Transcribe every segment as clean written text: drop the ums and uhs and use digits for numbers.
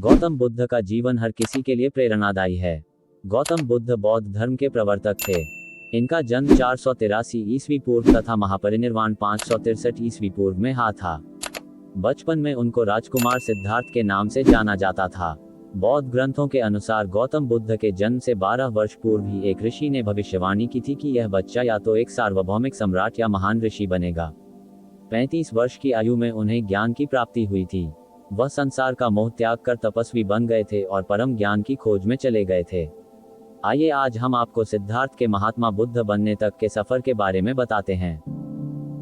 गौतम बुद्ध का जीवन हर किसी के लिए प्रेरणादायी है। गौतम बुद्ध बौद्ध धर्म के प्रवर्तक थे। इनका जन्म 483 ईस्वी पूर्व तथा महापरिनिर्वाण 563 ईस्वी पूर्व में था। बचपन में उनको राजकुमार सिद्धार्थ के नाम से जाना जाता था। बौद्ध ग्रंथों के अनुसार गौतम बुद्ध के जन्म से 12 वर्ष पूर्व ही एक ऋषि ने भविष्यवाणी की थी कि यह बच्चा या तो एक सार्वभौमिक सम्राट या महान ऋषि बनेगा। 35 वर्ष की आयु में उन्हें ज्ञान की प्राप्ति हुई थी। वह संसार का मोह त्याग कर तपस्वी बन गए थे और परम ज्ञान की खोज में चले गए थे। आइए आज हम आपको सिद्धार्थ के महात्मा बुद्ध बनने तक के सफर के बारे में बताते हैं।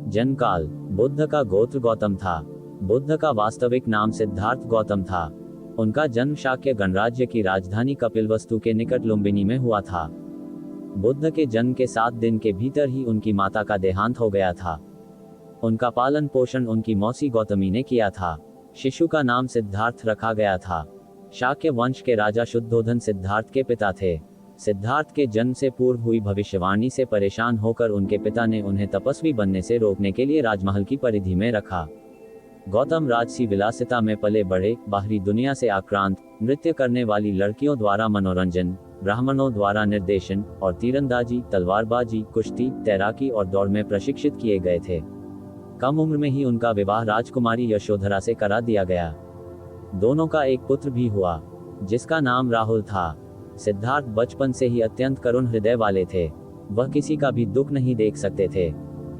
जन्मकाल। बुद्ध का गोत्र गौतम था। बुद्ध का वास्तविक नाम सिद्धार्थ गौतम था। उनका जन्म शाक्य गणराज्य की राजधानी कपिलवस्तु के निकट लुम्बिनी में हुआ था। बुद्ध के जन्म के 7 दिन के भीतर ही उनकी माता का देहांत हो गया था। उनका पालन पोषण उनकी मौसी गौतमी ने किया था। शिशु का नाम सिद्धार्थ रखा गया था। शाक्य वंश के राजा शुद्धोधन सिद्धार्थ के पिता थे। सिद्धार्थ के जन्म से पूर्व हुई भविष्यवाणी से परेशान होकर उनके पिता ने उन्हें तपस्वी बनने से रोकने के लिए राजमहल की परिधि में रखा। गौतम राजसी विलासिता में पले बढ़े, बाहरी दुनिया से आक्रांत, नृत्य करने वाली लड़कियों द्वारा मनोरंजन, ब्राह्मणों द्वारा निर्देशन और तीरंदाजी, तलवारबाजी, कुश्ती, तैराकी और दौड़ में प्रशिक्षित किए गए थे। कम उम्र में ही उनका विवाह राजकुमारी यशोधरा से करा दिया गया। दोनों का एक पुत्र भी हुआ, जिसका नाम राहुल था। सिद्धार्थ बचपन से ही अत्यंत करुण हृदय वाले थे। वह किसी का भी दुख नहीं देख सकते थे।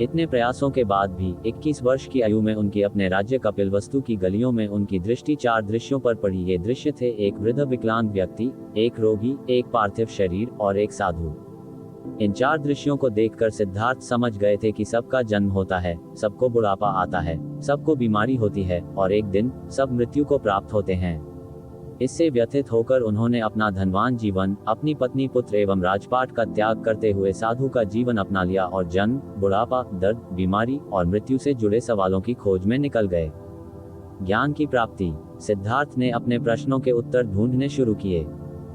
इतने प्रयासों के बाद भी 21 वर्ष की आयु में उनकी अपने राज्य कपिलवस्तु की गलियों में उनकी दृष्टि 4 दृश्यों पर पड़ी। ये दृश्य थे: एक वृद्ध विकलांग व्यक्ति, एक रोगी, एक पार्थिव शरीर और एक साधु। इन 4 दृश्यों को देखकर सिद्धार्थ समझ गए थे कि सबका जन्म होता है, सबको बुढ़ापा आता है, सबको बीमारी होती है और एक दिन सब मृत्यु को प्राप्त होते हैं। इससे व्यथित होकर उन्होंने अपना धनवान जीवन, अपनी पत्नी, पुत्र एवं राजपाट का त्याग करते हुए साधु का जीवन अपना लिया और जन्म, बुढ़ापा, दर्द, बीमारी और मृत्यु से जुड़े सवालों की खोज में निकल गए। ज्ञान की प्राप्ति। सिद्धार्थ ने अपने प्रश्नों के उत्तर ढूंढने शुरू किए।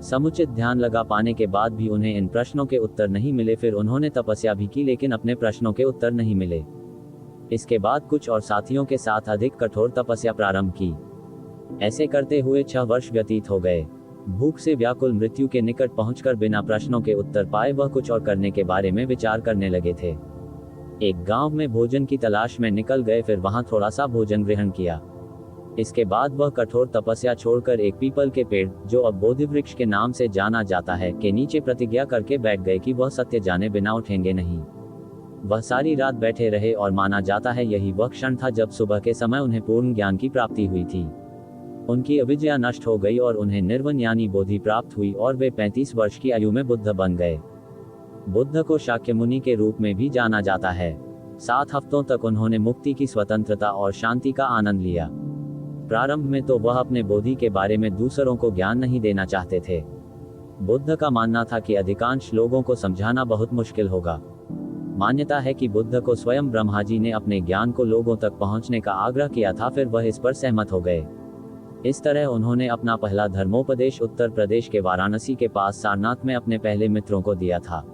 समुचित ध्यान लगा पाने के बाद भी उन्हें इन प्रश्नों के उत्तर नहीं मिले। फिर उन्होंने तपस्या भी की, लेकिन अपने प्रश्नों के उत्तर नहीं मिले। इसके बाद कुछ और साथियों के साथ अधिक कठोर तपस्या प्रारंभ की। ऐसे करते हुए 6 वर्ष व्यतीत हो गए। भूख से व्याकुल मृत्यु के निकट पहुंचकर बिना प्रश्नों के उत्तर पाए वह कुछ और करने के बारे में विचार करने लगे थे। एक गांव में भोजन की तलाश में निकल गए, फिर वहां थोड़ा सा भोजन ग्रहण किया। इसके बाद वह कठोर तपस्या छोड़कर एक पीपल के पेड़, जो अब बोधि वृक्ष के नाम से जाना जाता है, के नीचे प्रतिज्ञा करके बैठ गए कि वह सत्य जाने बिना उठेंगे नहीं। वह सारी रात बैठे रहे और माना जाता है यही वह क्षण था जब सुबह के समय उन्हें पूर्ण ज्ञान की प्राप्ति हुई थी। उनकी अविद्या नष्ट हो गई और उन्हें निर्वाण यानी बोधि प्राप्त हुई और वे 35 वर्ष की आयु में बुद्ध बन गए। बुद्ध को शाक्य मुनि के रूप में भी जाना जाता है। 7 हफ्तों तक उन्होंने मुक्ति की स्वतंत्रता और शांति का आनंद लिया। प्रारंभ में तो वह अपने बोधि के बारे में दूसरों को ज्ञान नहीं देना चाहते थे। बुद्ध का मानना था कि अधिकांश लोगों को समझाना बहुत मुश्किल होगा। मान्यता है कि बुद्ध को स्वयं ब्रह्मा जी ने अपने ज्ञान को लोगों तक पहुंचने का आग्रह किया था, फिर वह इस पर सहमत हो गए। इस तरह उन्होंने अपना पहला धर्मोपदेश उत्तर प्रदेश के वाराणसी के पास सारनाथ में अपने पहले मित्रों को दिया था।